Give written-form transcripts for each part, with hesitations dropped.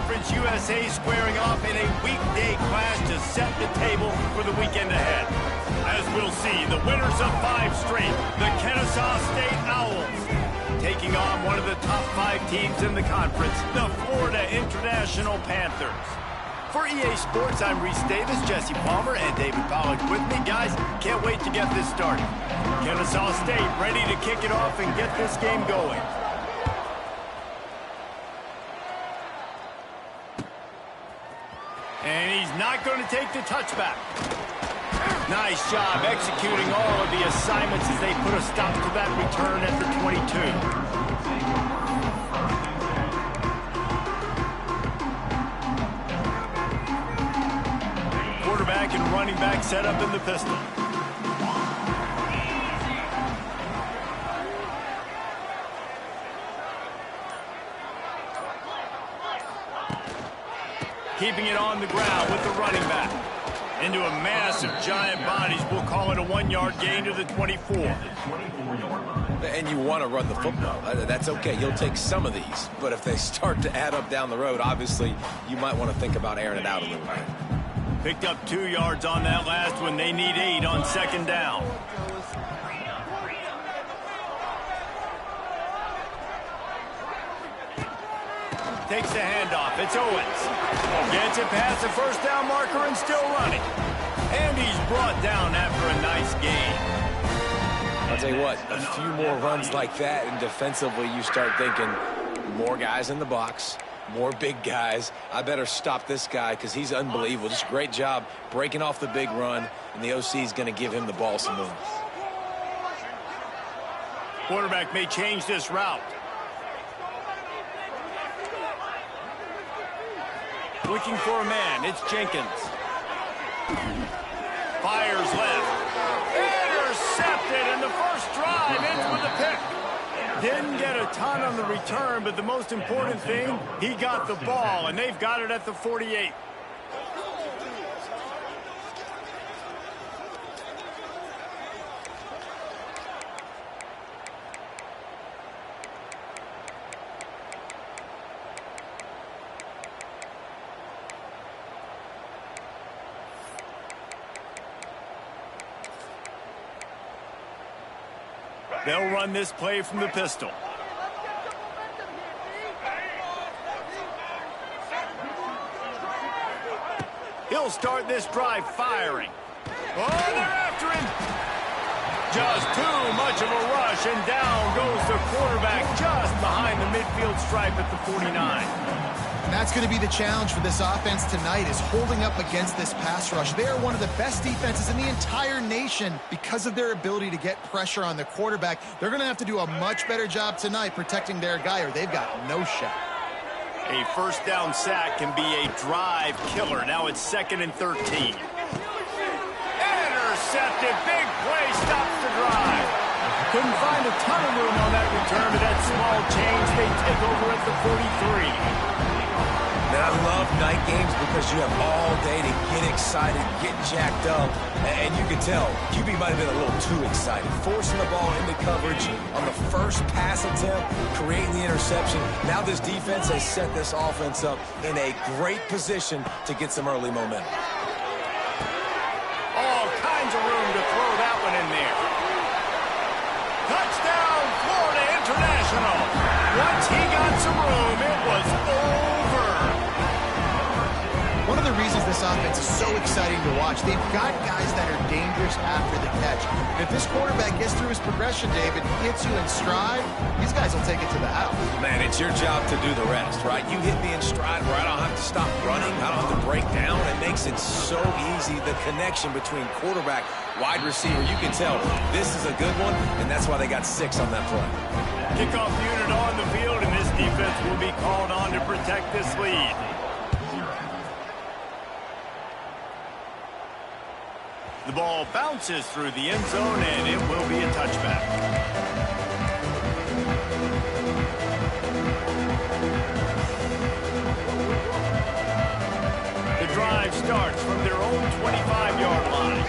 Conference USA squaring off in a weekday clash to set the table for the weekend ahead. As we'll see, the winners of 5 straight, the Kennsaw State Owls, taking on one of the top 5 teams in the conference, the Florida International Panthers. For EA Sports, I'm Reese Davis, Jesse Palmer, and David Pollack with me. Guys, can't wait to get this started. Kennesaw State ready to kick it off and get this game going. And he's not going to take the touchback. Nice job executing all of the assignments as they put a stop to that return at the 22. Quarterback and running back set up in the pistol. Keeping it on the ground with the running back. Into a massive giant bodies. We'll call it a 1-yard gain to the 24. And you want to run the football. That's okay. You'll take some of these. But if they start to add up down the road, obviously, you might want to think about airing it out a little bit. Picked up 2 yards on that last one. They need 8 on 2nd down. Takes the handoff. It's Owens. Gets it past the first down marker and still running. And he's brought down after a nice gain. I'll tell you what, a few more runs like that, and defensively you start thinking more guys in the box, more big guys. I better stop this guy because he's unbelievable. Just a great job breaking off the big run, and the OC is going to give him the ball some more. Quarterback may change this route. Looking for a man. It's Jenkins. Fires left. Intercepted, and the first drive ends with a pick. Didn't get a ton on the return, but the most important thing, he got the ball, and they've got it at the 48. They'll run this play from the pistol. He'll start this drive firing. Oh, they're after him. Just too much of a rush, and down goes the quarterback just behind the midfield stripe at the 49. And that's going to be the challenge for this offense tonight, is holding up against this pass rush. They are one of the best defenses in the entire nation because of their ability to get pressure on the quarterback. They're going to have to do a much better job tonight protecting their guy, or they've got no shot. A first down sack can be a drive killer. Now it's 2nd and 13. Intercepted. Big play stops the drive. Couldn't find a ton of room on that return, but that small change, they take over at the 43. And I love night games because you have all day to get excited, get jacked up, and you can tell QB might have been a little too excited. Forcing the ball into coverage on the first pass attempt, creating the interception. Now this defense has set this offense up in a great position to get some early momentum. All kinds of room to throw that one in there. Touchdown, Florida International. Once he got some room, it was over. One of the reasons this offense is so exciting to watch, they've got guys that are dangerous after the catch. And if this quarterback gets through his progression, David, hits you in stride, these guys will take it to the house. Man, it's your job to do the rest, right? You hit me in stride where I don't have to stop running, I don't have to break down. It makes it so easy, the connection between quarterback, wide receiver. You can tell this is a good one, and that's why they got 6 on that play. Kickoff unit on the field, and this defense will be called on to protect this lead. The ball bounces through the end zone, and it will be a touchback. The drive starts from their own 25-yard line.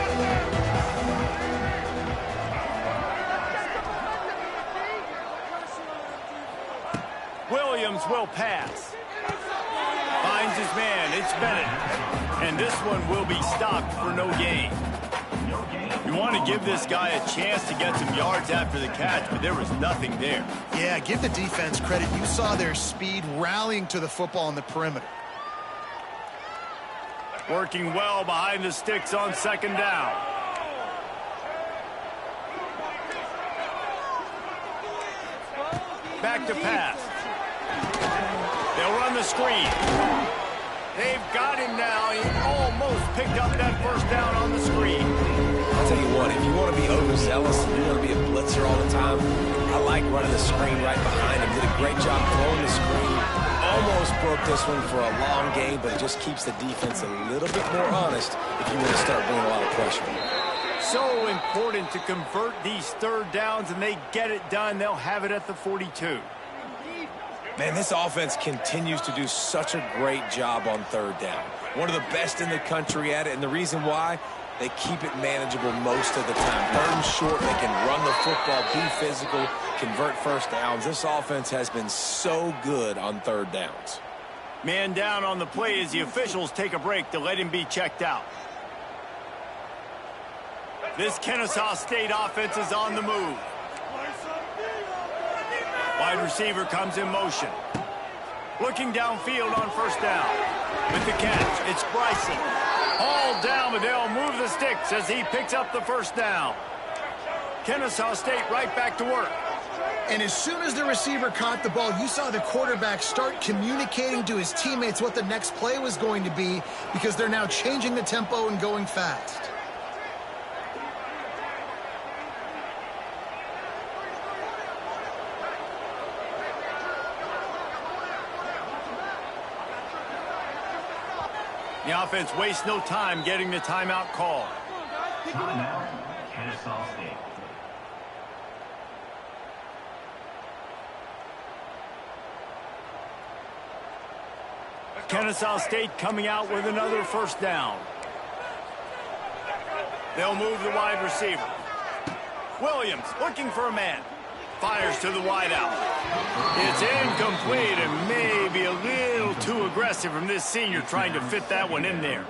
Williams will pass. his man. It's Bennett. And this one will be stopped for no gain. You want to give this guy a chance to get some yards after the catch, but there was nothing there. Yeah, give the defense credit. You saw their speed rallying to the football on the perimeter. Working well behind the sticks on second down. Back to pass. They'll run the screen. They've got him now. He almost picked up that first down on the screen. I'll tell you what, if you want to be overzealous and you want to be a blitzer all the time, I like running the screen right behind him. Did a great job throwing the screen. Almost broke this one for a long game, but it just keeps the defense a little bit more honest if you want to start bringing a lot of pressure. So important to convert these third downs, and they get it done. They'll have it at the 42. Man, this offense continues to do such a great job on third down. One of the best in the country at it, and the reason why, they keep it manageable most of the time. Third and short, they can run the football, be physical, convert first downs. This offense has been so good on third downs. Man down on the play as the officials take a break to let him be checked out. This Kennesaw State offense is on the move. Wide receiver comes in motion. Looking downfield on first down. With the catch, it's Bryson. All down, but they'll move the sticks as he picks up the first down. Kennesaw State right back to work. And as soon as the receiver caught the ball, you saw the quarterback start communicating to his teammates what the next play was going to be, because they're now changing the tempo and going fast. The offense wastes no time getting the timeout call. Timeout, Kennesaw State. Kennesaw State coming out with another first down. They'll move the wide receiver. Williams looking for a man. Fires to the wideout. It's incomplete and maybe a little too aggressive from this senior trying to fit that one in there.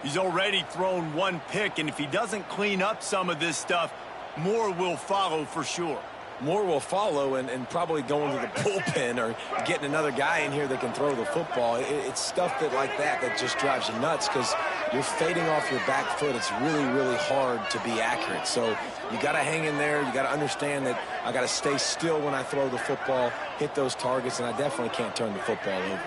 He's already thrown one pick, and if he doesn't clean up some of this stuff, more will follow for sure. More will follow, and probably going to the bullpen or getting another guy in here that can throw the football. It's stuff like that just drives you nuts, because you're fading off your back foot. It's really, really hard to be accurate. So you got to hang in there. You got to understand that I got to stay still when I throw the football, hit those targets, and I definitely can't turn the football over.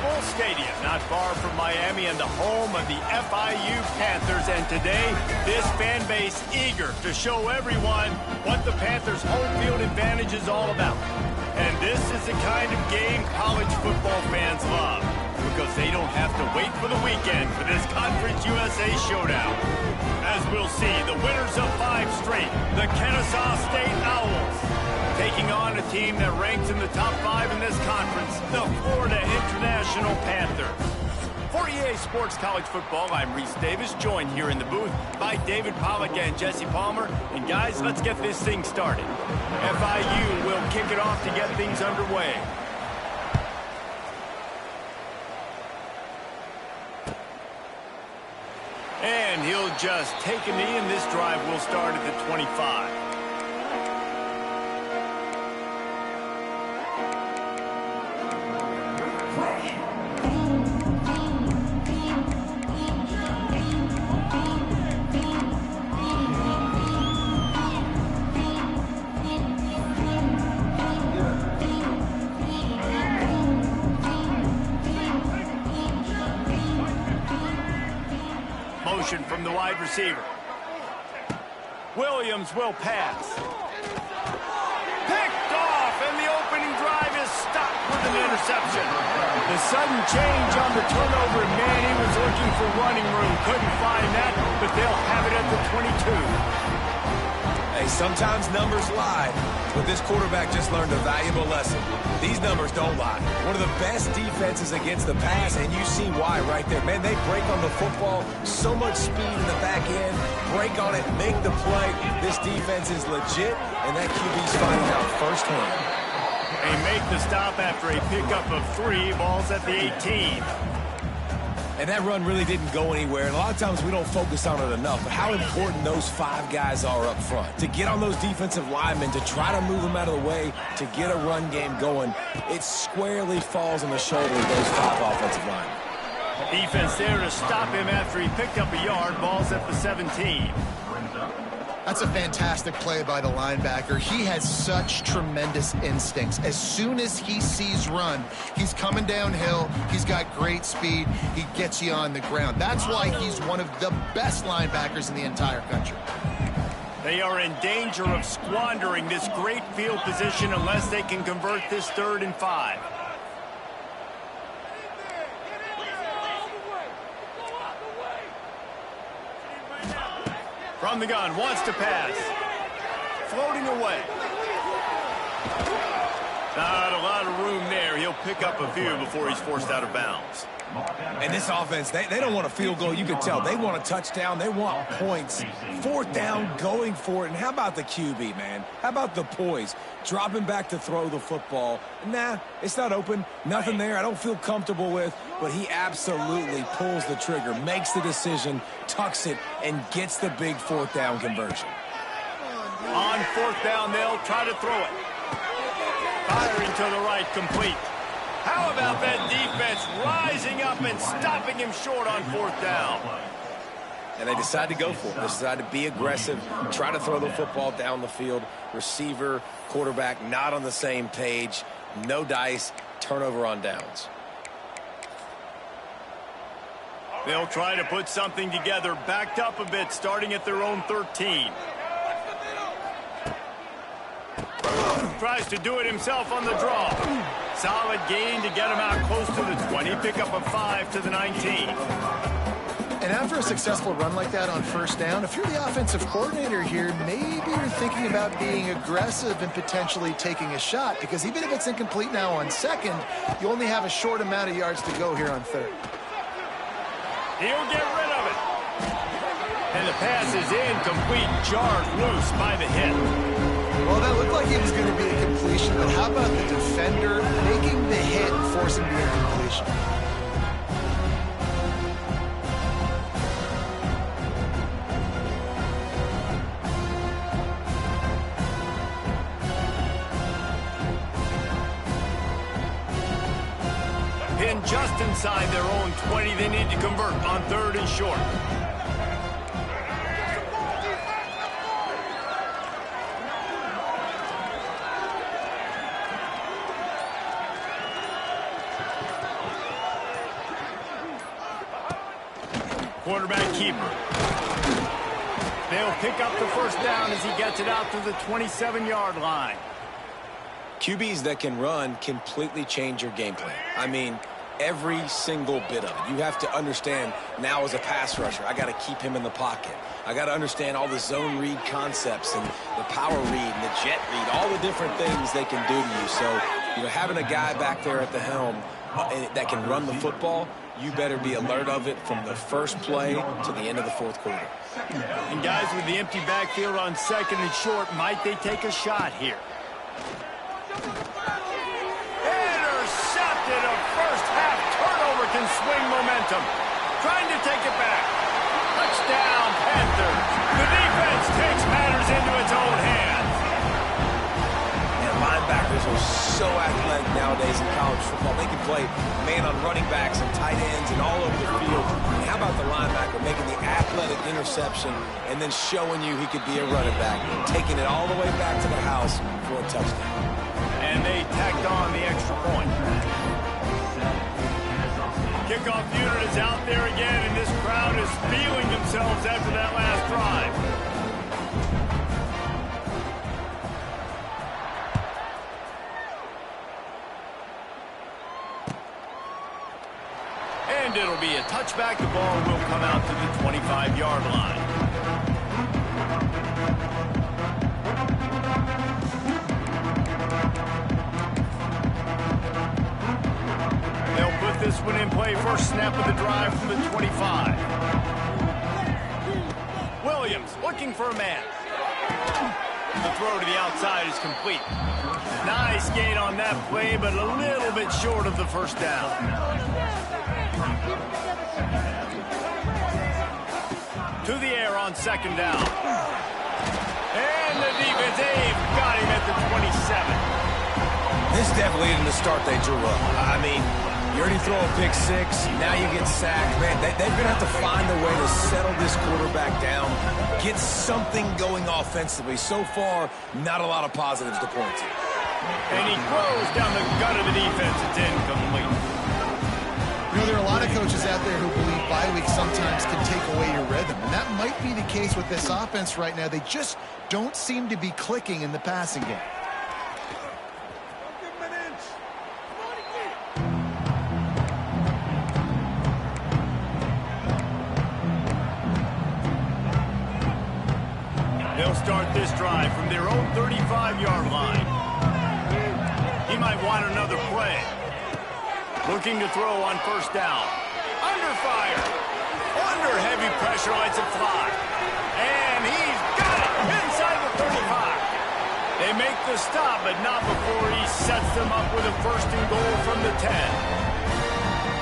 Bull Stadium, not far from Miami and the home of the FIU Panthers. And today, this fan base eager to show everyone what the Panthers' home field advantage is all about. And this is the kind of game college football fans love, because they don't have to wait for the weekend for this Conference USA showdown. As we'll see, the winners of 5 straight, the Kennsaw State Owls, taking on a team that ranks in the top 5 in this conference, the Florida International Panthers. For EA Sports College Football, I'm Reese Davis, joined here in the booth by David Pollack and Jesse Palmer. And guys, let's get this thing started. FIU will kick it off to get things underway. And he'll just take a knee, and this drive will start at the 25. Motion from the wide receiver. Williams will pass. Picked off, and the opening drive is stopped with an interception. The sudden change on the turnover, man, he was looking for running room. Couldn't find that, but they'll have it at the 22. Hey, sometimes numbers lie, but this quarterback just learned a valuable lesson. These numbers don't lie. One of the best defenses against the pass, and you see why right there. Man, they break on the football, so much speed in the back end, break on it, make the play. This defense is legit, and that QB's finding out firsthand. They make the stop after a pickup of 3, balls at the 18. And that run really didn't go anywhere, and a lot of times we don't focus on it enough, but how important those 5 guys are up front. To get on those defensive linemen, to try to move them out of the way, to get a run game going, it squarely falls on the shoulders of those 5 offensive linemen. Defense there to stop him after he picked up a yard, balls at the 17. That's a fantastic play by the linebacker. He has such tremendous instincts. As soon as he sees run, he's coming downhill. He's got great speed. He gets you on the ground. That's why he's one of the best linebackers in the entire country. They are in danger of squandering this great field position unless they can convert this 3rd and 5. From the gun, wants to pass. Floating away. Not a lot of room there. He'll pick up a few before he's forced out of bounds. And this offense, they don't want a field goal. You can tell. They want a touchdown. They want points. 4th down, going for it. And how about the QB, man? How about the poise? Dropping back to throw the football. Nah, it's not open. Nothing there I don't feel comfortable with. But he absolutely pulls the trigger, makes the decision, tucks it, and gets the big 4th down conversion. On 4th down, they'll try to throw it. Firing to the right, complete. How about that defense rising up and stopping him short on 4th down? And they decide to go for it. They decide to be aggressive, try to throw the football down the field. Receiver, quarterback, not on the same page. No dice, turnover on downs. They'll try to put something together, backed up a bit, starting at their own 13. Tries to do it himself on the draw. Solid gain to get him out close to the 20. Pick up a 5 to the 19. And after a successful run like that on 1st down, if you're the offensive coordinator here, maybe you're thinking about being aggressive and potentially taking a shot, because even if it's incomplete now on 2nd, you only have a short amount of yards to go here on 3rd. He'll get rid of it. And the pass is incomplete, jarred loose by the hit. Well, that looked like it was going to be a completion, but how about the defender making the hit and forcing the incompletion? Pinned just inside their own 20. They need to convert on 3rd and short. quarterback keeper. They'll pick up the first down as he gets it out to the 27-yard line. QBs that can run completely change your game plan. I mean, every single bit of it. You have to understand now as a pass rusher, I got to keep him in the pocket. I got to understand all the zone read concepts and the power read and the jet read, all the different things they can do to you. So, having a guy back there at the helm that can run the football, you better be alert of it from the first play to the end of the fourth quarter. And guys, with the empty backfield on second and short, might they take a shot here? Intercepted. A first half turnover can swing momentum. Trying to take it back. Touchdown, Panthers. The defense takes matters into its own hands. And linebackers are so athletic nowadays in college football. They can play man on running backs and tight ends and all over the field. And how about the linebacker making the athletic interception and then showing you he could be a running back, taking it all the way back to the house for a touchdown. And they tacked on the extra point. Kickoff unit is out there again, and this crowd is feeling themselves after that last drive. And it'll be a touchback. The ball will come out to the 25-yard line. They'll put this one in play. First snap of the drive from the 25. Williams looking for a man. The throw to the outside is complete. Nice gain on that play, but a little bit short of the first down. To the air on second down. And the defense, they've got him at the 27. This definitely isn't the start they drew up. I mean, you already throw a pick six, now you get sacked. Man, they're going to have to find a way to settle this quarterback down, get something going offensively. So far, not a lot of positives to point to. And he throws down the gut of the defense. It's incomplete. There are a lot of coaches out there who believe bye weeks sometimes can take away your rhythm. And that might be the case with this offense right now. They just don't seem to be clicking in the passing game. They'll start this drive from their own 35-yard line. He might want another play. Looking to throw on first down. Under fire. Under heavy pressure, lets it fly. And he's got it inside the 35. They make the stop, but not before he sets them up with a first and goal from the 10.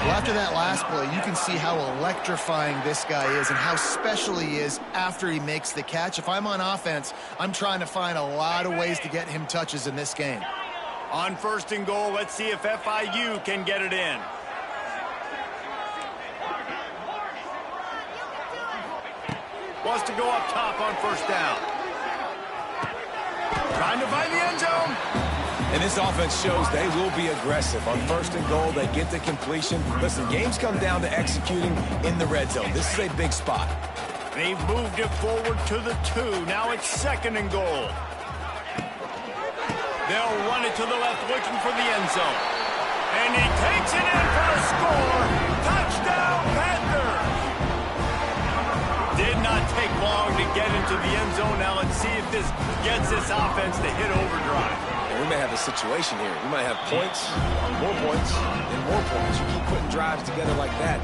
Well, after that last play, you can see how electrifying this guy is and how special he is after he makes the catch. If I'm on offense, I'm trying to find a lot of ways to get him touches in this game. On first and goal, let's see if FIU can get it in. Wants to go up top on first down. Trying to find the end zone. And this offense shows they will be aggressive. On first and goal, they get the completion. Listen, games come down to executing in the red zone. This is a big spot. They've moved it forward to the 2. Now it's second and goal. They'll run it to the left, looking for the end zone. And he takes it in for a score. Touchdown, Panthers! Did not take long to get into the end zone. Now let's see if this gets this offense to hit overdrive. And we may have a situation here. We might have points, more points, and more points. You keep putting drives together like that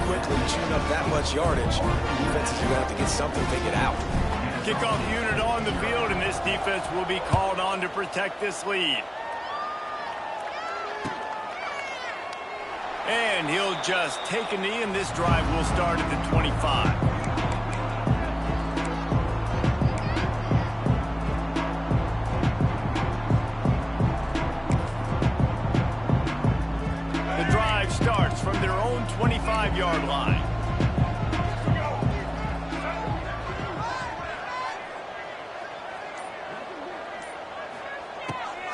quickly, chewing up that much yardage, defenses are going to have to get something figured out. Kickoff unit on the field, and this defense will be called on to protect this lead. And he'll just take a knee, and this drive will start at the 25. The drive starts from their own 25-yard line.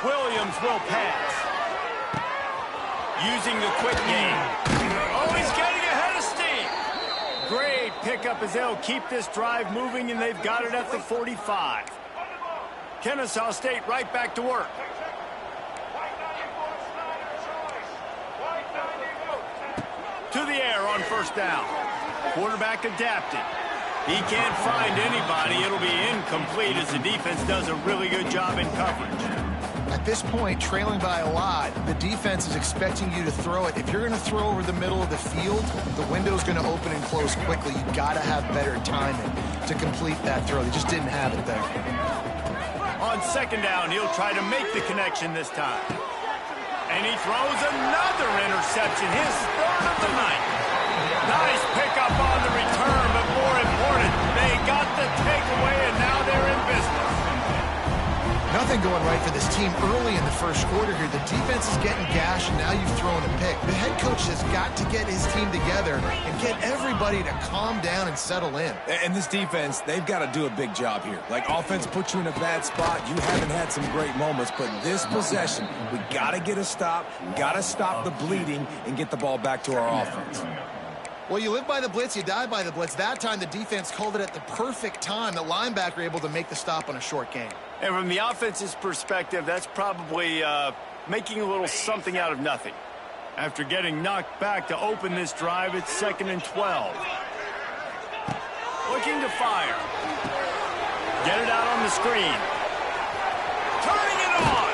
Williams will pass. Using the quick game. Oh, he's getting ahead of steam. Great pickup as they'll keep this drive moving, and they've got it at the 45. Kennsaw State right back to work. To the air on first down. Quarterback adapted. He can't find anybody. It'll be incomplete as the defense does a really good job in coverage. At this point, trailing by a lot, the defense is expecting you to throw it. If you're going to throw over the middle of the field, the window's going to open and close quickly. You got to have better timing to complete that throw. They just didn't have it there. On second down, he'll try to make the connection this time. And he throws another interception, his third of the night. Nice pickup on the return, but more important, they got the takeaway, and now they're in business. Nothing going right for this team early in the first quarter here. The defense is getting gashed, and now you've thrown a pick. The head coach has got to get his team together and get everybody to calm down and settle in. And this defense, they've got to do a big job here. Like, offense puts you in a bad spot. You haven't had some great moments, but this possession, we got to get a stop, got to stop the bleeding, and get the ball back to our offense. Well, you live by the blitz, you die by the blitz. That time, the defense called it at the perfect time. The linebacker able to make the stop on a short gain. And from the offense's perspective, that's probably making a little something out of nothing. After getting knocked back to open this drive, it's 2nd and 12. Looking to fire. Get it out on the screen. Turning it on.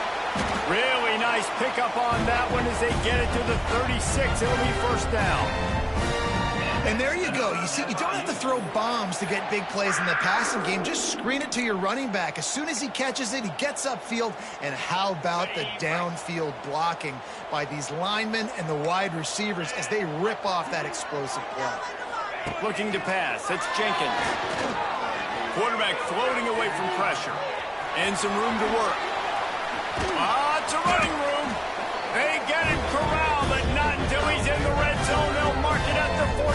Really nice pickup on that one as they get it to the 36. It'll be first down. And there you go. You see, you don't have to throw bombs to get big plays in the passing game. Just screen it to your running back. As soon as he catches it, he gets upfield. And how about the downfield blocking by these linemen and the wide receivers as they rip off that explosive play. Looking to pass. It's Jenkins. Quarterback floating away from pressure. And some room to work. It's a running room. They get him corralled, but not until he's in the red zone. They'll mark it at the 14.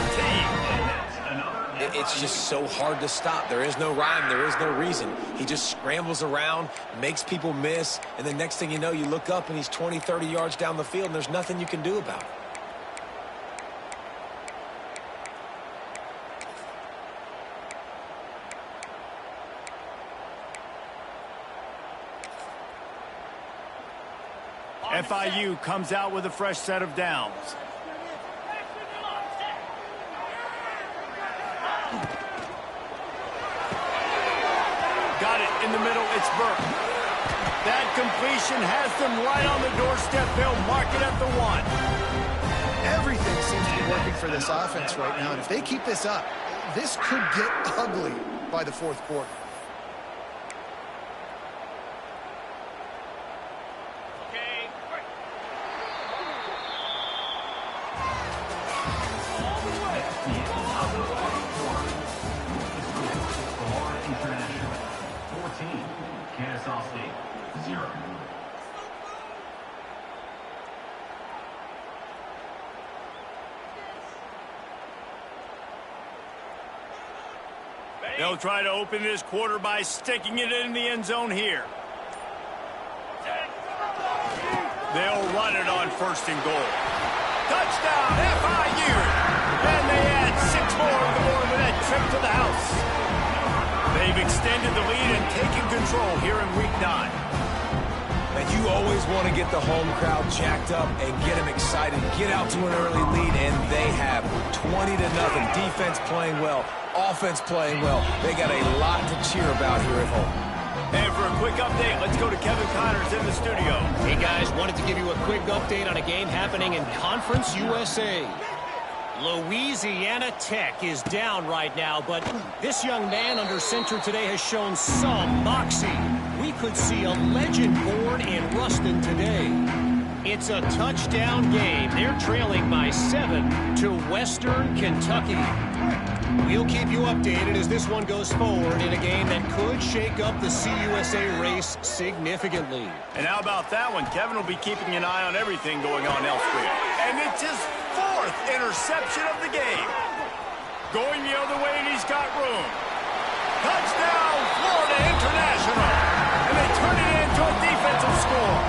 It's just so hard to stop. There is no rhyme. There is no reason. He just scrambles around, makes people miss, and the next thing you know, you look up and he's 20, 30 yards down the field, and there's nothing you can do about it. FIU comes out with a fresh set of downs. Got it in the middle. It's Burke. That completion has them right on the doorstep. They'll mark it at the 1. Everything seems to be working for this offense right now. And if they keep this up, this could get ugly by the fourth quarter. Kennsaw State, 0. They'll try to open this quarter by sticking it in the end zone here. They'll run it on 1st and goal. Touchdown, FIU! And they add 6 more on the board with that trip to the house. They've extended the lead and taken control here in Week 9. And you always want to get the home crowd jacked up and get them excited, get out to an early lead, and they have 20-0. Defense playing well, offense playing well. They got a lot to cheer about here at home. And for a quick update, let's go to Kevin Connors in the studio. Hey guys, wanted to give you a quick update on a game happening in Conference USA. Louisiana Tech is down right now, but this young man under center today has shown some moxie. We could see a legend born in Ruston today. It's a touchdown game. They're trailing by 7 to Western Kentucky. We'll keep you updated as this one goes forward in a game that could shake up the CUSA race significantly. And how about that one? Kevin will be keeping an eye on everything going on elsewhere. And it's his 4th interception of the game. Going the other way, and he's got room. Touchdown, Florida International. And they turn it into a defensive score.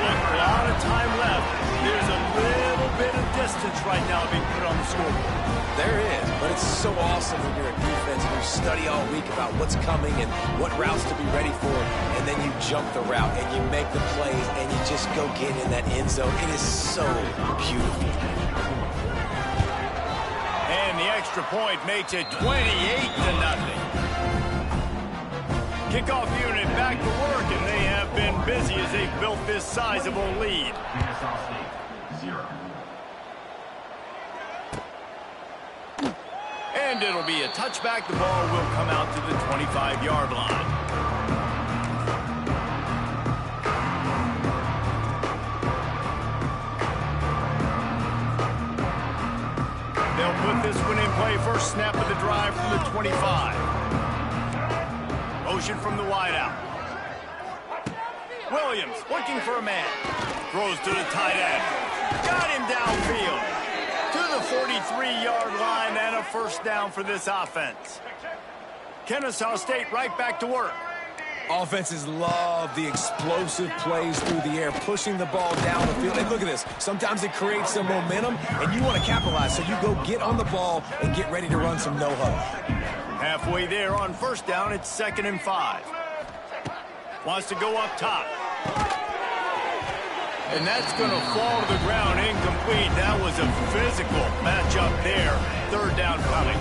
Look, a lot of time left. There's a little bit of distance distance right now being put on the scoreboard. There is, but it's so awesome when you're a defense and you study all week about what's coming and what routes to be ready for, and then you jump the route and you make the plays and you just go get in that end zone. It is so beautiful. And the extra point makes it 28-0. Kickoff unit back to work, and they have been busy as they've built this sizable lead. Kennsaw State, 0. And it'll be a touchback. The ball will come out to the 25-yard line. They'll put this one in play. First snap of the drive from the 25. Motion from the wideout. Williams looking for a man. Throws to the tight end. Got him downfield. To the 43-yard line and a first down for this offense. Kennesaw State right back to work. Offenses love the explosive plays through the air, pushing the ball down the field. And look at this. Sometimes it creates some momentum, and you want to capitalize. So you go get on the ball and get ready to run some no-huddle. Halfway there on first down, it's 2nd and 5. Wants to go up top. And that's going to fall to the ground incomplete. That was a physical matchup there. 3rd down coming.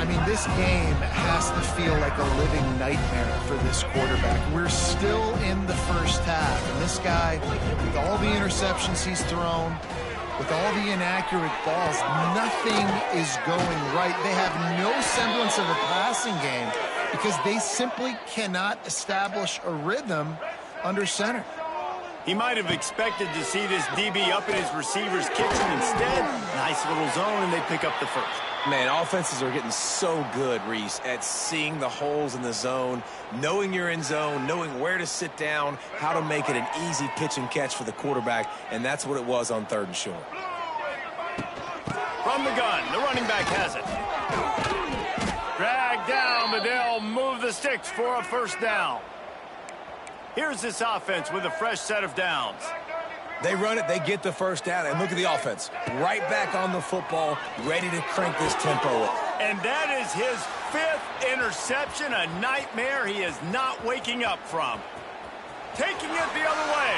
I mean, this game has to feel like a living nightmare for this quarterback. We're still in the first half, and this guy, with all the interceptions he's thrown, with all the inaccurate balls, nothing is going right. They have no semblance of a passing game because they simply cannot establish a rhythm under center. He might have expected to see this DB up in his receiver's kitchen. Instead, nice little zone, and they pick up the first. Man, offenses are getting so good, Reese, at seeing the holes in the zone, knowing you're in zone, knowing where to sit down, how to make it an easy pitch and catch for the quarterback, and that's what it was on 3rd and short. From the gun, the running back has it. Dragged down, but they'll move the sticks for a first down. Here's this offense with a fresh set of downs. They run it, they get the first down, and look at the offense. Right back on the football, ready to crank this tempo up. And that is his 5th interception, a nightmare he is not waking up from. Taking it the other way.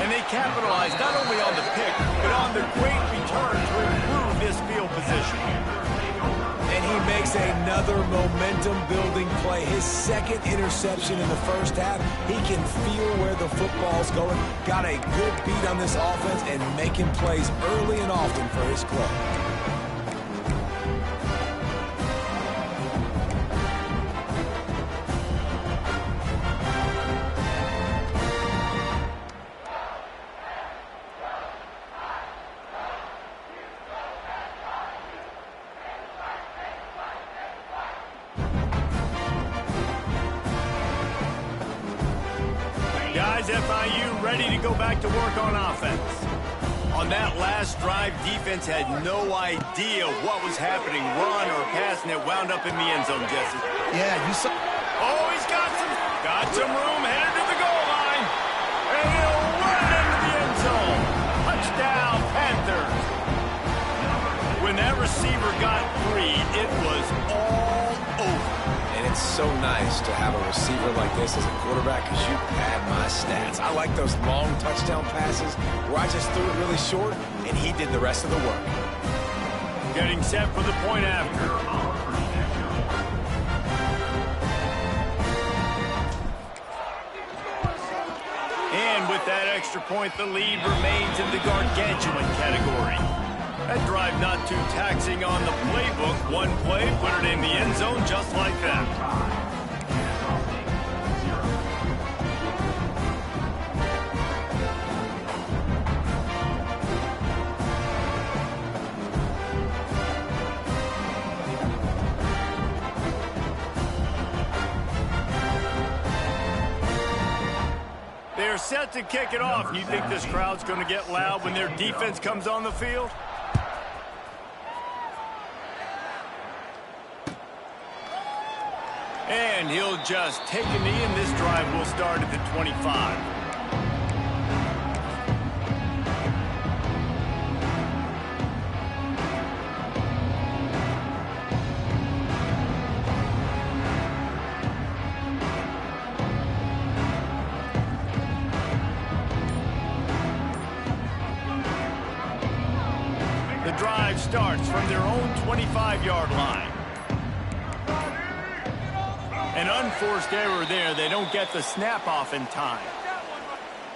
And they capitalize not only on the pick, but on the great return to improve this field position. And he makes another momentum-building play. His 2nd interception in the first half. He can feel where the football's going. Got a good beat on this offense and making plays early and often for his club. Guys, FIU ready to go back to work on offense. On that last drive, defense had no idea what was happening, run or pass, and it wound up in the end zone, Jesse. Yeah, you saw... Oh, he's got some room, headed to the goal line. And he'll run it into the end zone. Touchdown, Panthers. When that receiver got free, it was all over. And it's so nice to have a receiver like this as a quarterback because you pad my stats. I like those long touchdown passes where I just threw it really short and he did the rest of the work. Getting set for the point after. And with that extra point, the lead remains in the gargantuan category. That drive not too taxing on the playbook. One play, put it in the end zone just like that. They're set to kick it off. You think this crowd's going to get loud when their defense comes on the field? And he'll just take a knee, and this drive will start at the 25. yards from their own 25-yard line. An unforced error there. They don't get the snap off in time.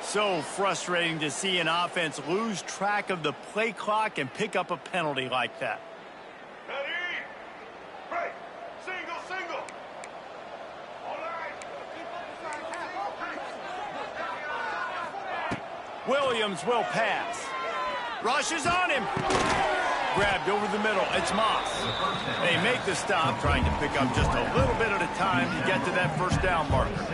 So frustrating to see an offense lose track of the play clock and pick up a penalty like that. Break. Single. Williams will pass. Rushes on him. Grabbed over the middle. It's Moss. They make the stop, trying to pick up just a little bit at a time to get to that first down marker.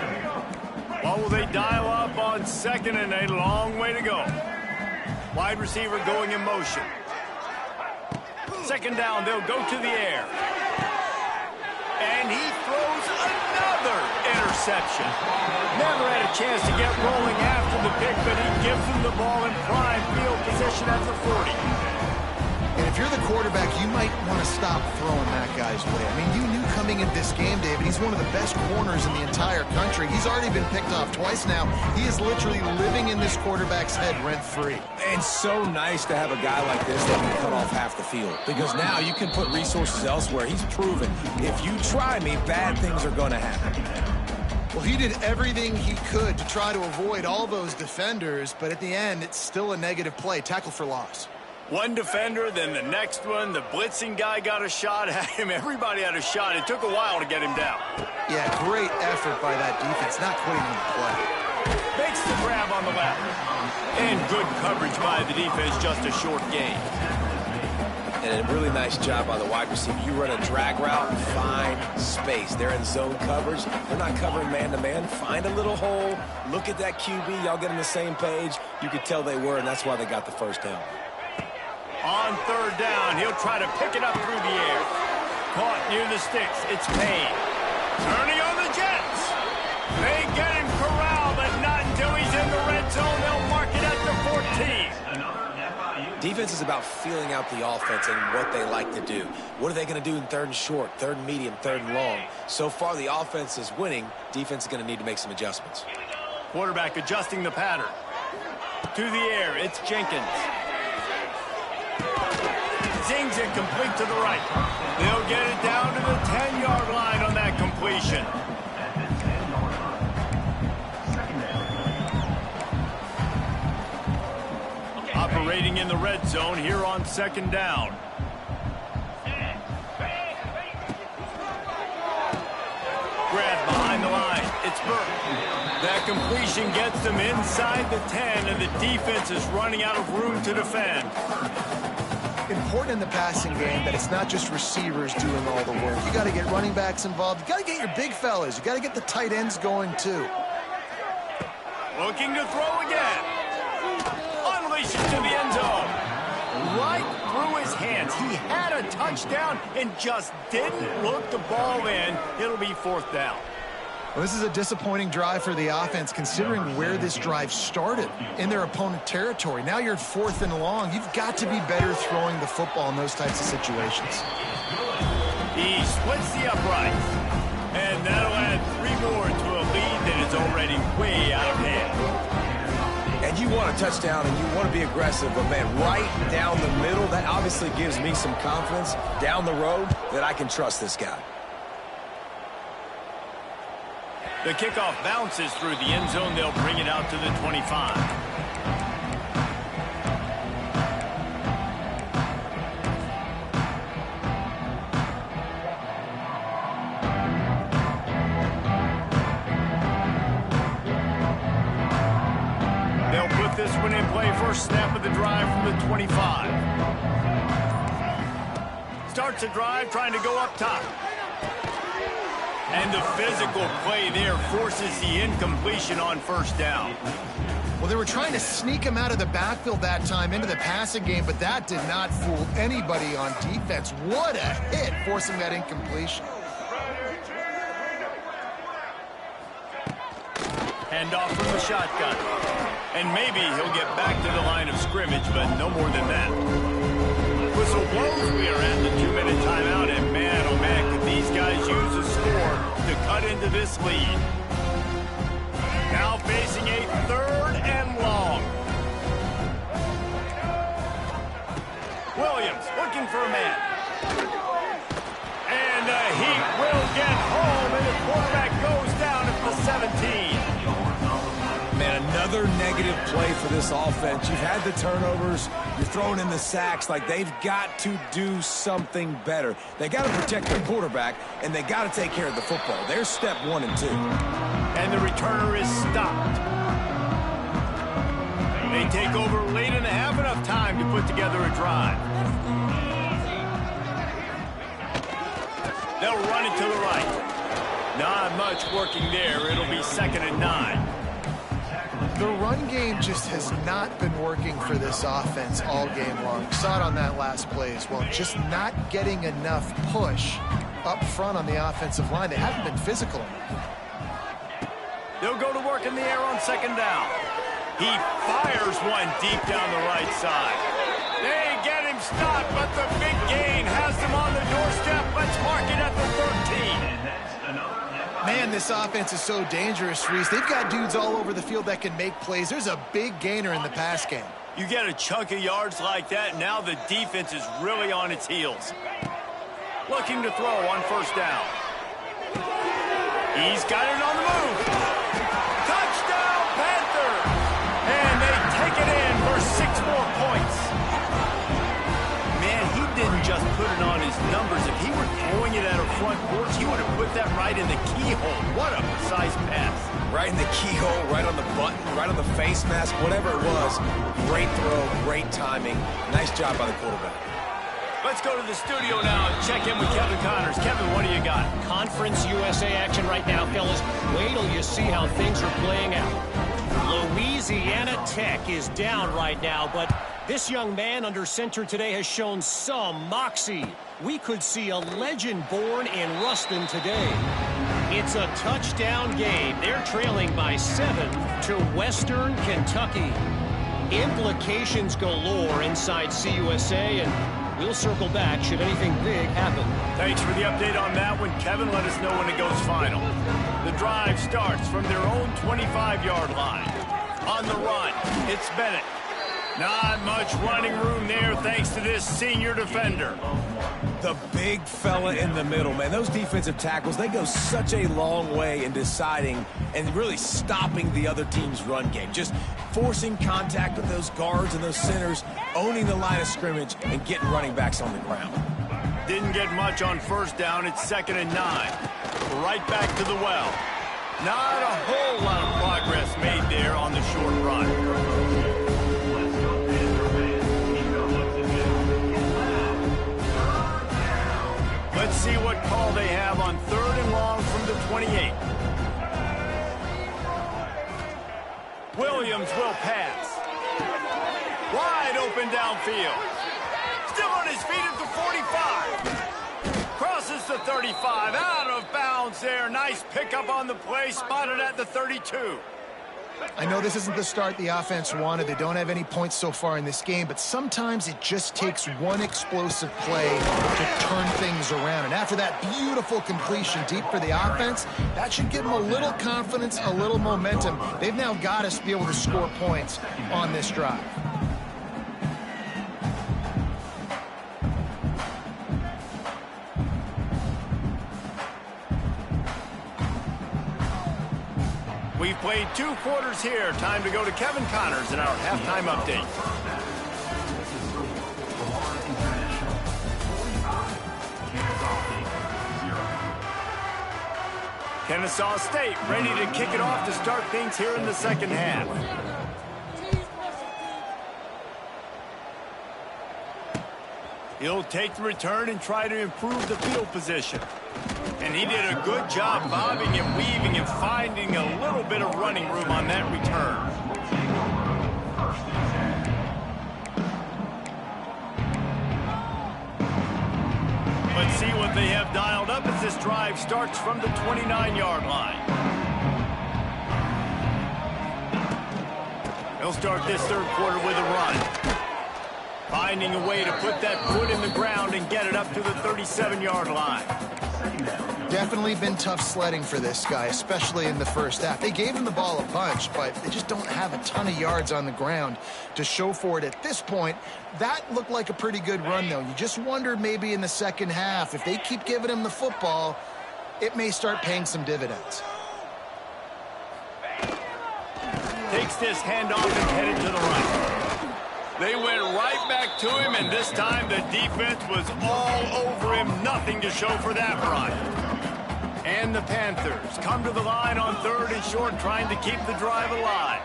What will they dial up on second and a long way to go? Wide receiver going in motion. Second down, they'll go to the air. And he throws another interception. Never had a chance to get rolling after the pick, but he gives them the ball in prime field position at the 40. And if you're the quarterback, you might want to stop throwing that guy's way. I mean, you knew coming into this game, David, he's one of the best corners in the entire country. He's already been picked off twice now. He is literally living in this quarterback's head rent-free. And so nice to have a guy like this that can cut off half the field. Because now you can put resources elsewhere. He's proven, if you try me, bad things are going to happen. Well, he did everything he could to try to avoid all those defenders, but at the end, it's still a negative play. Tackle for loss. One defender, then the next one. The blitzing guy got a shot at him. Everybody had a shot. It took a while to get him down. Yeah, great effort by that defense, not quitting on the play. Makes the grab on the left. And good coverage by the defense, just a short gain. And a really nice job by the wide receiver. You run a drag route, find space. They're in zone coverage. They're not covering man-to-man. Find a little hole. Look at that QB. Y'all get on the same page. You could tell they were, and that's why they got the first down. On third down, he'll try to pick it up through the air. Caught near the sticks. It's Payne. Turning on the Jets. They get him corralled, but not until he's in the red zone. They'll mark it at the 14. Defense is about feeling out the offense and what they like to do. What are they going to do in third and short, third and medium, third and long? So far, the offense is winning. Defense is going to need to make some adjustments. Quarterback adjusting the pattern. To the air, it's Jenkins. Zings it complete to the right. They'll get it down to the 10-yard line on that completion. Operating in the red zone here on second down. Grab behind the line. It's Burke. That completion gets them inside the 10, and the defense is running out of room to defend. Important in the passing game that it's not just receivers doing all the work. You got to get running backs involved. You got to get your big fellas. You got to get the tight ends going too. Looking to throw again. Unleashes to the end zone. Right through his hands. He had a touchdown and just didn't look the ball in. It'll be fourth down. Well, this is a disappointing drive for the offense, considering where this drive started, in their opponent territory. Now you're at fourth and long. You've got to be better throwing the football in those types of situations. He splits the uprights, and that'll add 3 more to a lead that is already way out of hand. And you want a touchdown, and you want to be aggressive, but, man, right down the middle, that obviously gives me some confidence down the road that I can trust this guy. The kickoff bounces through the end zone. They'll bring it out to the 25. They'll put this one in play. First snap of the drive from the 25. Starts the drive trying to go up top. And the physical play there forces the incompletion on first down. Well, they were trying to sneak him out of the backfield that time into the passing game, but that did not fool anybody on defense. What a hit, forcing that incompletion. Handoff from the shotgun. And maybe he'll get back to the line of scrimmage, but no more than that. Whistle blows. We are at the 2-minute timeout, and man, oh man, could these guys use a score to cut into this lead. Now facing a third and long. Williams looking looking for a man. And the Heat will get home, and the quarterback goes down at the 17. Man, another negative play for this offense. You've had the turnovers. You're throwing in the sacks. Like, they've got to do something better. They got to protect their quarterback, and they got to take care of the football. There's step 1 and 2. And the returner is stopped. They take over late in the half, enough time to put together a drive. They'll run it to the right. Not much working there. It'll be 2nd and 9. The run game just has not been working for this offense all game long. Saw it on that last play as well. Just not getting enough push up front on the offensive line. They haven't been physical enough. They'll go to work in the air on 2nd down. He fires one deep down the right side. They get him stopped, but the big gain has them on the doorstep. Let's mark it at the 13. Man, this offense is so dangerous, Reese. They've got dudes all over the field that can make plays. There's a big gainer in the pass game. You get a chunk of yards like that, now the defense is really on its heels. Looking to throw on 1st down. He's got it on the move. Touchdown, Panthers! And they take it in for 6 more points. Man, he didn't just put it on his numbers. If he were throwing it at a front porch, he would have put that right in the keyhole. What a precise pass. Right in the keyhole, right on the button, right on the face mask, whatever it was. Great throw, great timing. Nice job by the quarterback. Let's go to the studio now and check in with Kevin Connors. Kevin, what do you got? Conference USA action right now, fellas. Wait till you see how things are playing out. Louisiana Tech is down right now, but this young man under center today has shown some moxie. We could see a legend born in Ruston today. It's a touchdown game. They're trailing by 7 to Western Kentucky. Implications galore inside CUSA, and we'll circle back should anything big happen. Thanks for the update on that one, Kevin. Let us know when it goes final. The drive starts from their own 25-yard line. On the run, it's Bennett. Not much running room there thanks to this senior defender. The big fella in the middle, man. Those defensive tackles, they go such a long way in deciding and really stopping the other team's run game. Just forcing contact with those guards and those centers, owning the line of scrimmage, and getting running backs on the ground. Didn't get much on 1st down. It's 2nd and 9. Right back to the well. Not a whole lot of progress made there on the short run. Let's see what call they have on 3rd and long from the 28. Williams will pass. Wide open downfield. Still on his feet at the 45. Crosses the 35. Out of bounds there. Nice pickup on the play. Spotted at the 32. I know this isn't the start the offense wanted. They don't have any points so far in this game, but sometimes it just takes one explosive play to turn things around. And after that beautiful completion deep for the offense, that should give them a little confidence, a little momentum. They've now got us to be able to score points on this drive. We've played 2 quarters here. Time to go to Kevin Connors in our halftime update. Kennsaw State ready to kick it off to start things here in the 2nd half. He'll take the return and try to improve the field position. And he did a good job bobbing and weaving and finding a little bit of running room on that return. Let's see what they have dialed up as this drive starts from the 29-yard line. They'll start this 3rd quarter with a run. Finding a way to put that foot in the ground and get it up to the 37-yard line. Definitely been tough sledding for this guy, especially in the first half. They gave him the ball a bunch, but they just don't have a ton of yards on the ground to show for it at this point. That looked like a pretty good run, though. You just wonder maybe in the second half, if they keep giving him the football, it may start paying some dividends. Takes this handoff and headed to the right. They went right back to him, and this time the defense was all over him. Nothing to show for that run. And the Panthers come to the line on 3rd and short, trying to keep the drive alive.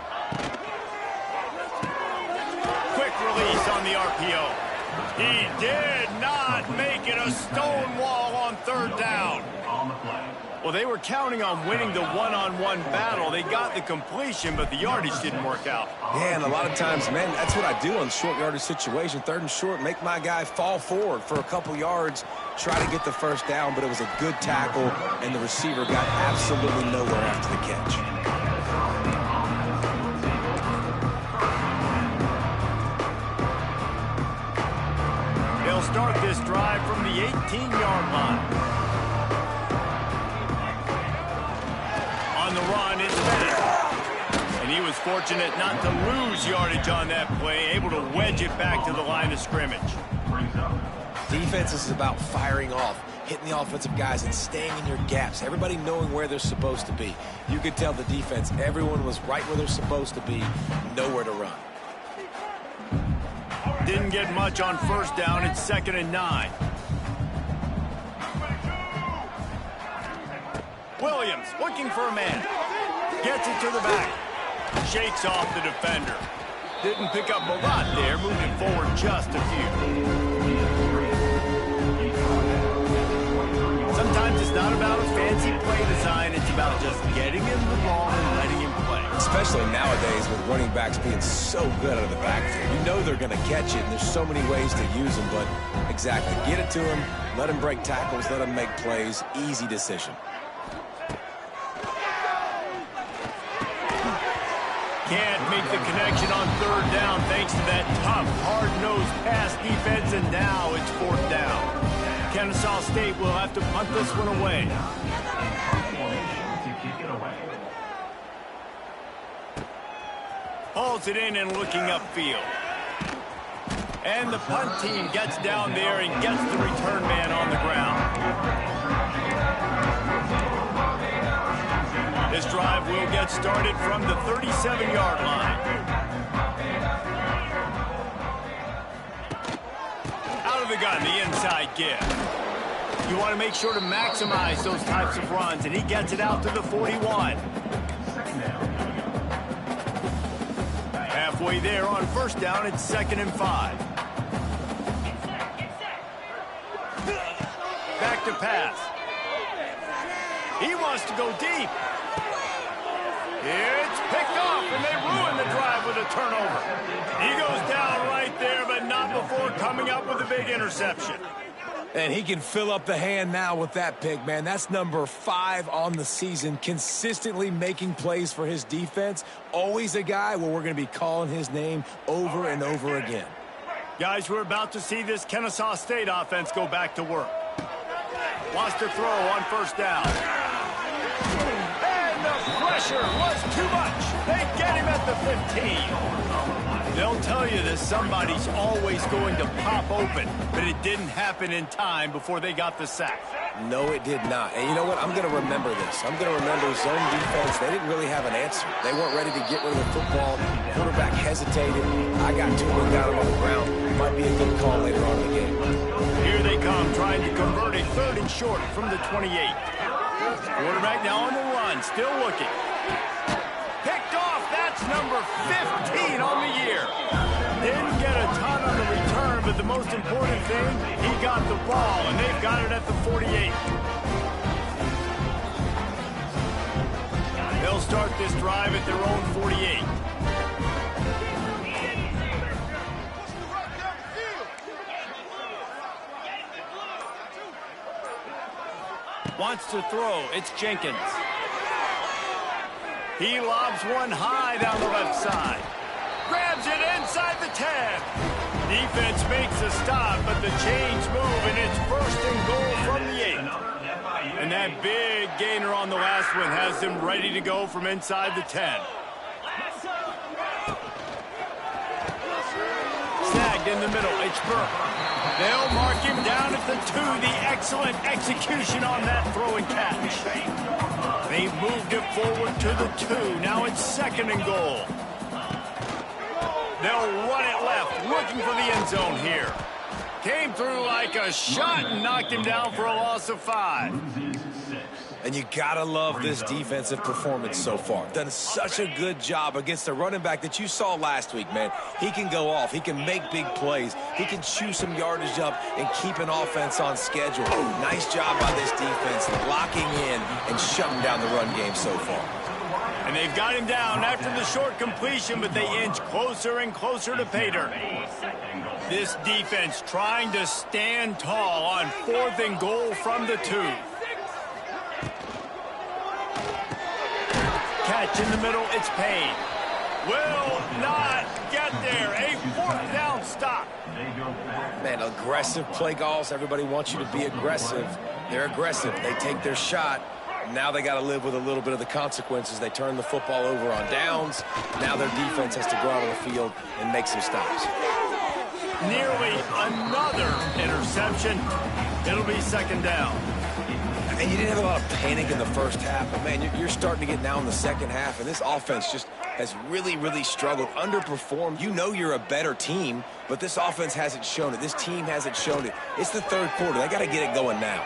Quick release on the RPO. He did not make it a stone wall on 3rd down. On the play. Well, they were counting on winning the one-on-one battle. They got the completion, but the yardage didn't work out. Yeah, and a lot of times, man, that's what I do on short yardage situation. 3rd and short, make my guy fall forward for a couple yards, try to get the first down, but it was a good tackle, and the receiver got absolutely nowhere after the catch. They'll start this drive from the 18-yard line. On the run, it's Bennett. And he was fortunate not to lose yardage on that play, able to wedge it back to the line of scrimmage. Defense is about firing off, hitting the offensive guys and staying in your gaps, everybody knowing where they're supposed to be. You could tell the defense, everyone was right where they're supposed to be, nowhere to run. Didn't get much on 1st down. It's 2nd and 9. Williams looking for a man. Gets it to the back. Shakes off the defender. Didn't pick up a lot there, moving forward just a few. Sometimes it's not about a fancy play design. It's about just getting him the ball and letting him play. Especially nowadays with running backs being so good out of the backfield. You know they're going to catch it, and there's so many ways to use them, but exactly. Get it to him, let him break tackles, let him make plays. Easy decision. Can't make the connection on 3rd down thanks to that tough, hard-nosed pass defense, and now it's 4th down. Kennesaw State will have to punt this one away. To kick it away. Hauls it in and looking upfield. And the punt team gets down there and gets the return man on the ground. This drive will get started from the 37-yard line. Out of the gun, the inside give. You want to make sure to maximize those types of runs, and he gets it out to the 41. Halfway there on 1st down, it's 2nd and 5. Back to pass. He wants to go deep. It's picked off, and they ruin the drive with a turnover. He goes down right there, but not before coming up with a big interception. And he can fill up the hand now with that pick, man. That's number 5 on the season, consistently making plays for his defense. Always a guy where we're going to be calling his name over and over again. Guys, we're about to see this Kennesaw State offense go back to work. Wants to throw on 1st down. And the pressure was too much. They get him at the 15. They'll tell you that somebody's always going to pop open, but it didn't happen in time before they got the sack. No, it did not. And you know what? I'm going to remember this. I'm going to remember zone defense. They didn't really have an answer. They weren't ready to get rid of the football. Quarterback hesitated. I got 2 and got him on the ground. Might be a good call later on in the game. Here they come, trying to convert a 3rd and short from the 28. Quarterback now on the run, still looking. Picked off, that's number 15 on the year. Didn't get a ton on the return, but the most important thing, he got the ball, and they've got it at the 48. They'll start this drive at their own 48. Wants to throw, it's Jenkins. He lobs one high down the left side. Grabs it inside the 10. Defense makes a stop, but the chains move, and it's 1st and goal from the 8. And that big gainer on the last one has them ready to go from inside the 10. Snagged in the middle, it's Burke. They'll mark him down at the 2. The excellent execution on that throw and catch. They've moved it forward to the 2. Now it's 2nd and goal. They'll run it left, looking for the end zone here. Came through like a shot and knocked him down for a loss of 5. And you gotta love this defensive performance so far. Done such a good job against the running back that you saw last week, man. He can go off. He can make big plays. He can chew some yardage up and keep an offense on schedule. Nice job by this defense locking in and shutting down the run game so far. And they've got him down after the short completion, but they inch closer and closer to pay dirt. This defense trying to stand tall on 4th and goal from the 2. Catch in the middle, it's Payne. Will not get there. A 4th down stop. Man, aggressive play calls. Everybody wants you to be aggressive. They're aggressive. They take their shot. Now they got to live with a little bit of the consequences. They turn the football over on downs. Now their defense has to go out on the field and make some stops. Nearly another interception. It'll be 2nd down. And you didn't have a lot of panic in the first half, but man, you're starting to get now in the second half, and this offense just has really, really struggled, underperformed. You know you're a better team, but this offense hasn't shown it. This team hasn't shown it. It's the 3rd quarter. They got to get it going now.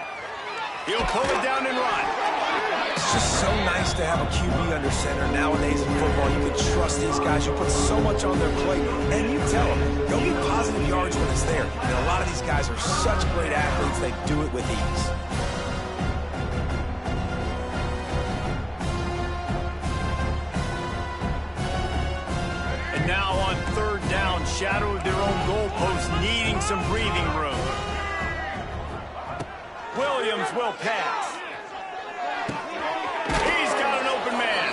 He'll pull it down and run. It's just so nice to have a QB under center nowadays in football. You can trust these guys. You put so much on their plate, and you tell them, go get positive yards when it's there. And a lot of these guys are such great athletes, they do it with ease. And now on 3rd down, shadow of their own goalpost, needing some breathing room. Williams will pass. He's got an open man.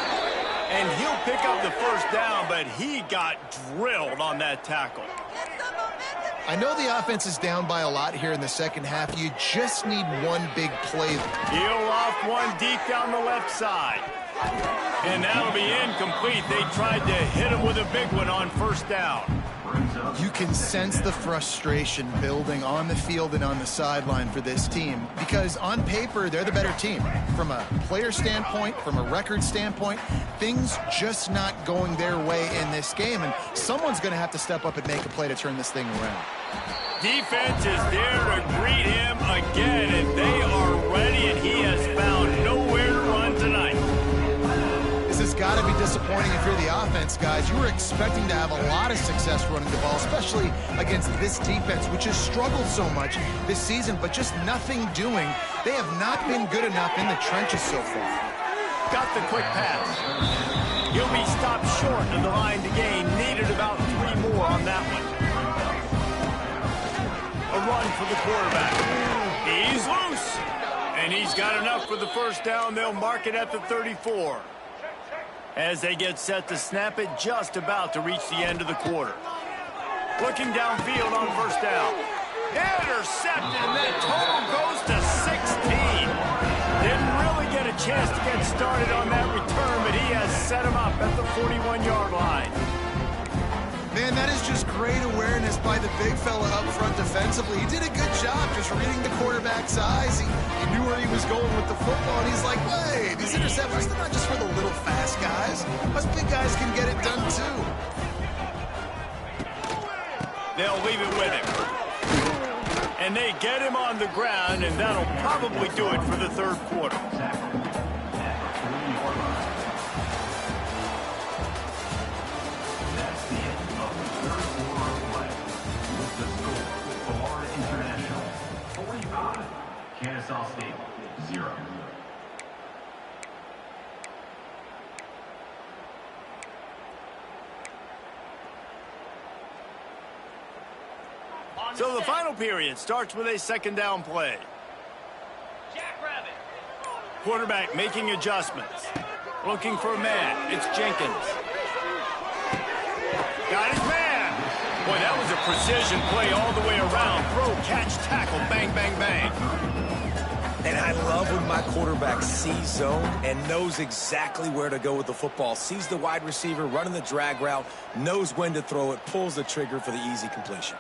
And he'll pick up the 1st down, but he got drilled on that tackle. I know the offense is down by a lot here in the second half. You just need one big play. He'll off one deep down the left side. And that'll be incomplete. They tried to hit him with a big one on 1st down. You can sense the frustration building on the field and on the sideline for this team because on paper, they're the better team. From a player standpoint, from a record standpoint, things just not going their way in this game, and someone's going to have to step up and make a play to turn this thing around. Defense is there to greet him again, and they are ready, and he has found nowhere to run tonight. This has got to be disappointing if you're the offense, guys. You were expecting to have a lot of success running the ball, especially against this defense, which has struggled so much this season, but just nothing doing. They have not been good enough in the trenches so far. Got the quick pass. He'll be stopped short of the line to gain. Needed about 3 more on that one. A run for the quarterback. He's loose. And he's got enough for the 1st down. They'll mark it at the 34. As they get set to snap it, just about to reach the end of the quarter. Looking downfield on 1st down. Intercepted, and that total goes to 16. Didn't really get a chance to get started on that return, but he has set him up at the 41-yard line. Man, that is just great awareness by the big fella up front defensively. He did a good job just reading the quarterback's eyes. He knew where he was going with the football, and he's like, wait, these interceptions, they're not just for the little fast guys. Us big guys can get it done, too. They'll leave it with him. And they get him on the ground, and that'll probably do it for the 3rd quarter. Kennsaw State, 0. So the final period starts with a 2nd down play. Quarterback making adjustments. Looking for a man. It's Jenkins. Got his man. Boy, that was a precision play all the way around. Throw, catch, tackle, bang, bang, bang. And I love when my quarterback sees zone and knows exactly where to go with the football. Sees the wide receiver running the drag route, knows when to throw it, pulls the trigger for the easy completion.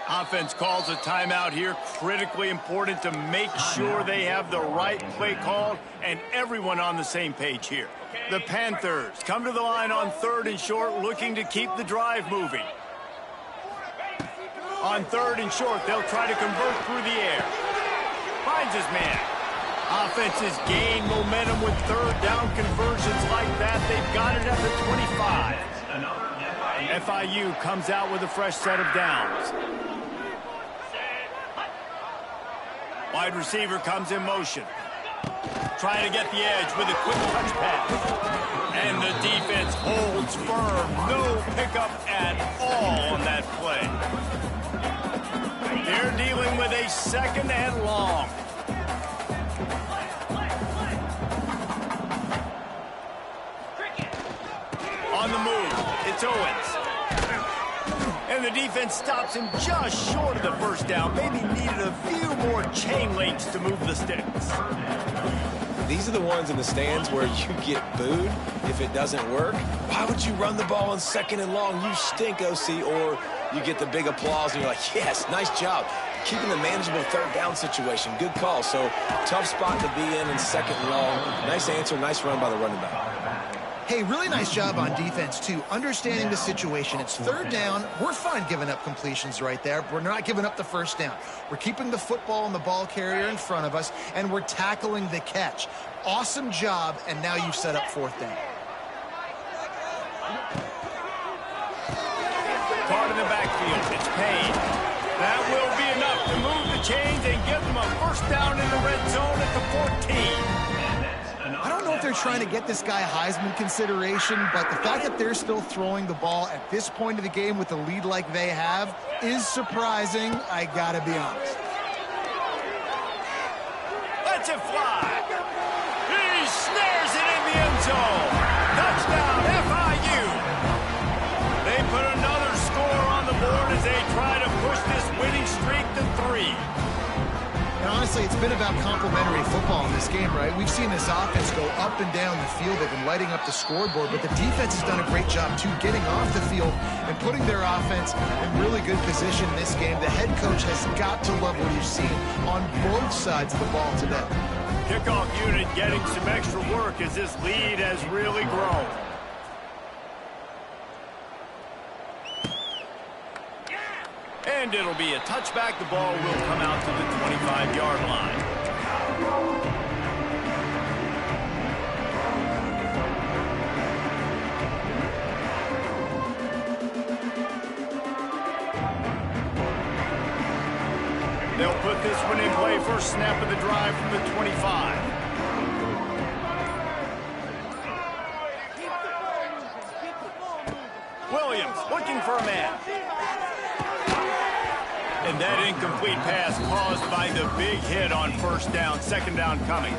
Offense calls a timeout here. Critically important to make sure they have the right play called and everyone on the same page here. The Panthers come to the line on 3rd and short, looking to keep the drive moving. On 3rd and short, they'll try to convert through the air. Finds his man. Offenses gain momentum with 3rd down conversions like that. They've got it at the 25. FIU comes out with a fresh set of downs. Wide receiver comes in motion. Trying to get the edge with a quick touch pass. And the defense holds firm. No pickup at all on that play. They're dealing with a 2nd and long. On the move, it's Owens. And the defense stops him just short of the 1st down. Maybe needed a few more chain links to move the sticks. These are the ones in the stands where you get booed if it doesn't work. Why would you run the ball on 2nd and long? You stink, OC. Or you get the big applause and you're like, yes, nice job. Keeping the manageable 3rd down situation. Good call. So tough spot to be in 2nd and long. Nice answer, nice run by the running back. Hey, really nice job on defense, too. Understanding the situation. It's 3rd down. We're fine giving up completions right there. We're not giving up the 1st down. We're keeping the football and the ball carrier in front of us, and we're tackling the catch. Awesome job, and now you've set up 4th down. Caught in the backfield. It's Payne. That will be enough to move the chains and give them a 1st down in the red zone at the 14. I don't know if they're trying to get this guy Heisman consideration, but the fact that they're still throwing the ball at this point of the game with a lead like they have is surprising, I gotta be honest. Lets it fly. He snares it in the end zone. Touchdown, FIU. They put another score on the board as they try to push this winning streak to 3. And honestly, it's been about complementary football in this game, right? We've seen this offense go up and down the field. They've been lighting up the scoreboard, but the defense has done a great job, too, getting off the field and putting their offense in really good position in this game. The head coach has got to love what he's seen on both sides of the ball today. Kickoff unit getting some extra work as this lead has really grown. And it'll be a touchback. The ball will come out to the 25-yard line. They'll put this one in play. First snap of the drive from the 25. Williams looking for a man. And that incomplete pass caused by the big hit on 1st down, 2nd down coming.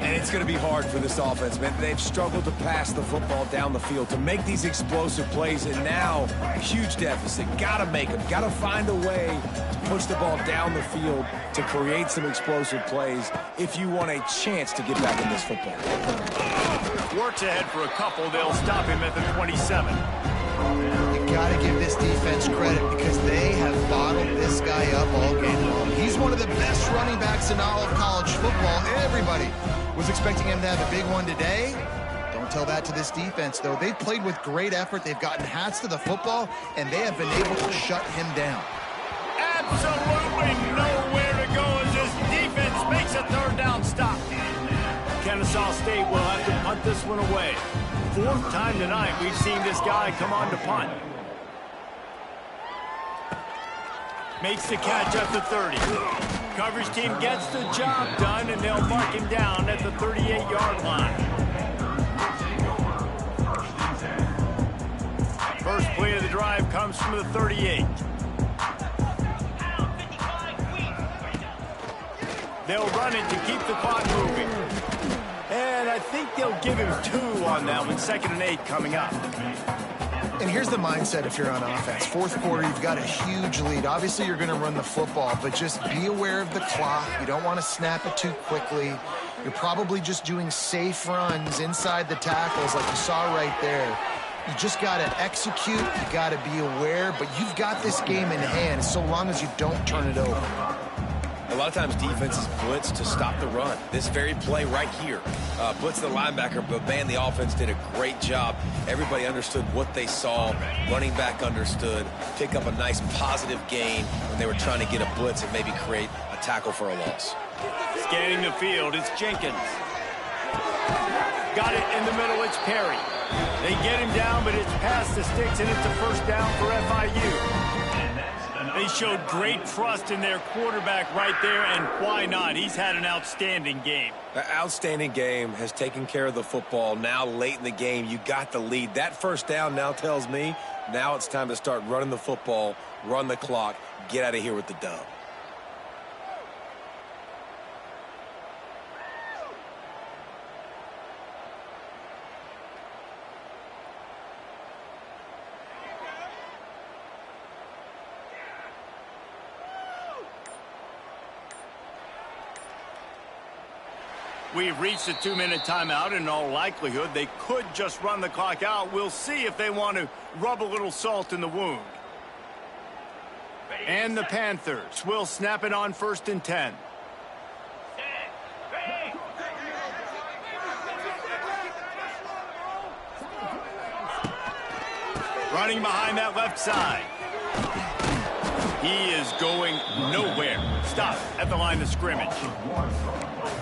And it's going to be hard for this offense, man. They've struggled to pass the football down the field, to make these explosive plays, and now huge deficit. Got to make them. Got to find a way to push the ball down the field to create some explosive plays if you want a chance to get back in this football. Works ahead for a couple. They'll stop him at the 27. You got to give this defense credit because they have bottled this guy up all game long. He's one of the best running backs in all of college football. Everybody was expecting him to have a big one today. Don't tell that to this defense, though. They've played with great effort. They've gotten hats to the football, and they have been able to shut him down. Absolutely nowhere to go as this defense makes a 3rd down stop. Kennesaw State will have to punt this one away. fourth time tonight we've seen this guy come on to punt. Makes the catch at the 30. Coverage team gets the job done, and they'll mark him down at the 38-yard line. First play of the drive comes from the 38. They'll run it to keep the clock moving. And I think they'll give him 2 on that one. 2nd and 8 coming up. And here's the mindset if you're on offense. Fourth quarter, you've got a huge lead. Obviously, you're going to run the football, but just be aware of the clock. You don't want to snap it too quickly. You're probably just doing safe runs inside the tackles like you saw right there. You just got to execute. You got to be aware, but you've got this game in hand so long as you don't turn it over. A lot of times defenses blitz to stop the run. This very play right here, blitz the linebacker, but man, the offense did a great job. Everybody understood what they saw. Running back understood. Pick up a nice positive gain when they were trying to get a blitz and maybe create a tackle for a loss. Scanning the field, it's Jenkins. Got it in the middle, it's Perry. They get him down, but it's past the sticks, and it's a first down for FIU. They showed great trust in their quarterback right there, and why not? He's had an outstanding game. An outstanding game, has taken care of the football. Now late in the game, you got the lead. That first down now tells me now it's time to start running the football, run the clock, get out of here with the dub. We've reached a 2-minute timeout. In all likelihood, they could just run the clock out. We'll see if they want to rub a little salt in the wound. And the Panthers will snap it on 1st and 10. Running behind that left side. He is going nowhere. Stop at the line of scrimmage.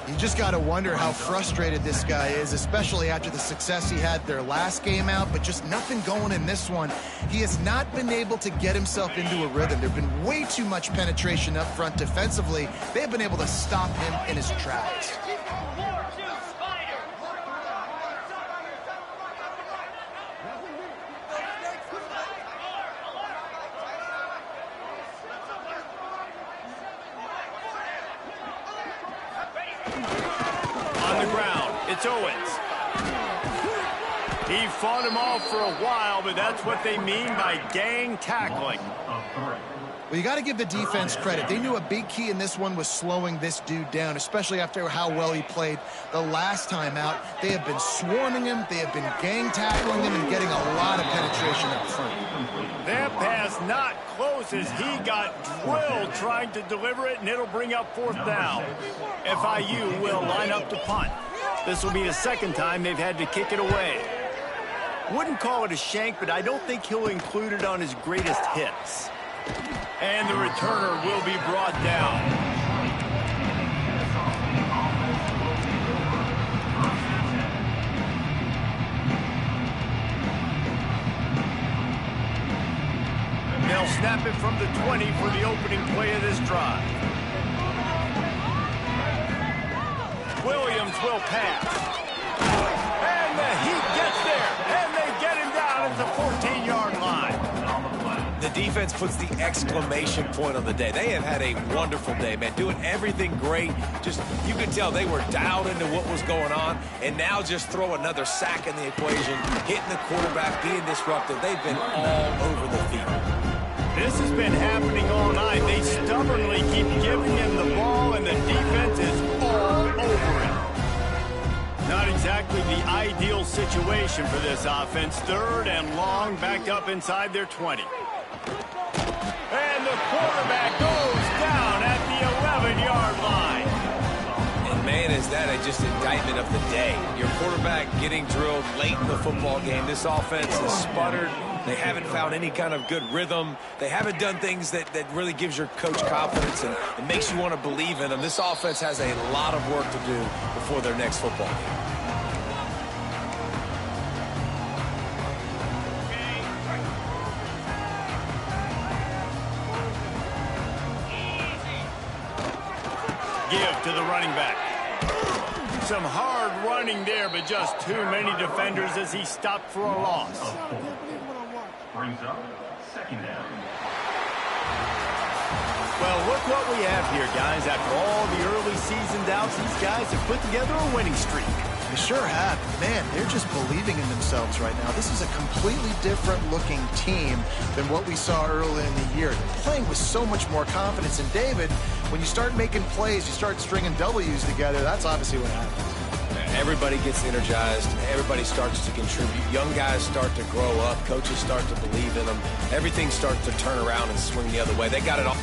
You just got to wonder how frustrated this guy is, especially after the success he had their last game out, but just nothing going in this one. He has not been able to get himself into a rhythm. There's been way too much penetration up front defensively. They've been able to stop him in his tracks. It's Owens. He fought him off for a while, but that's what they mean by gang tackling. Well, you got to give the defense credit. They knew a big key in this one was slowing this dude down, especially after how well he played the last time out. They have been swarming him. They have been gang tackling him and getting a lot of penetration up front. That pass not close as he got drilled trying to deliver it, and it'll bring up 4th down. FIU will line up to punt. This will be the 2nd time they've had to kick it away. Wouldn't call it a shank, but I don't think he'll include it on his greatest hits. And the returner will be brought down. They'll snap it from the 20 for the opening play of this drive. Williams will pass. And the Heat gets there. And they get him down at the 14-yard line. The defense puts the exclamation point on the day. They have had a wonderful day, man. Doing everything great. Just, you could tell they were dialed into what was going on. And now just throw another sack in the equation. Hitting the quarterback, being disruptive. They've been all over the field. This has been happening all night. They stubbornly keep giving him the ball, and the defense is all over it. Not exactly the ideal situation for this offense. 3rd and long, backed up inside their 20. And the quarterback goes down at the 11-yard line. And man, is that just indictment of the day. Your quarterback getting drilled late in the football game. This offense has sputtered. They haven't found any kind of good rhythm. They haven't done things that really gives your coach confidence and makes you want to believe in them. This offense has a lot of work to do before their next football game. give to the running back. Some hard running there, but just too many defenders as he stopped for a loss. Brings up second down. Well, look what we have here, guys. After all the early season doubts, these guys have put together a winning streak. They sure have. Man, they're just believing in themselves right now. This is a completely different looking team than what we saw early in the year. They're playing with so much more confidence. And David, when you start making plays, you start stringing W's together, that's obviously what happens. Everybody gets energized. Everybody starts to contribute. Young guys start to grow up. Coaches start to believe in them. Everything starts to turn around and swing the other way. They got it all.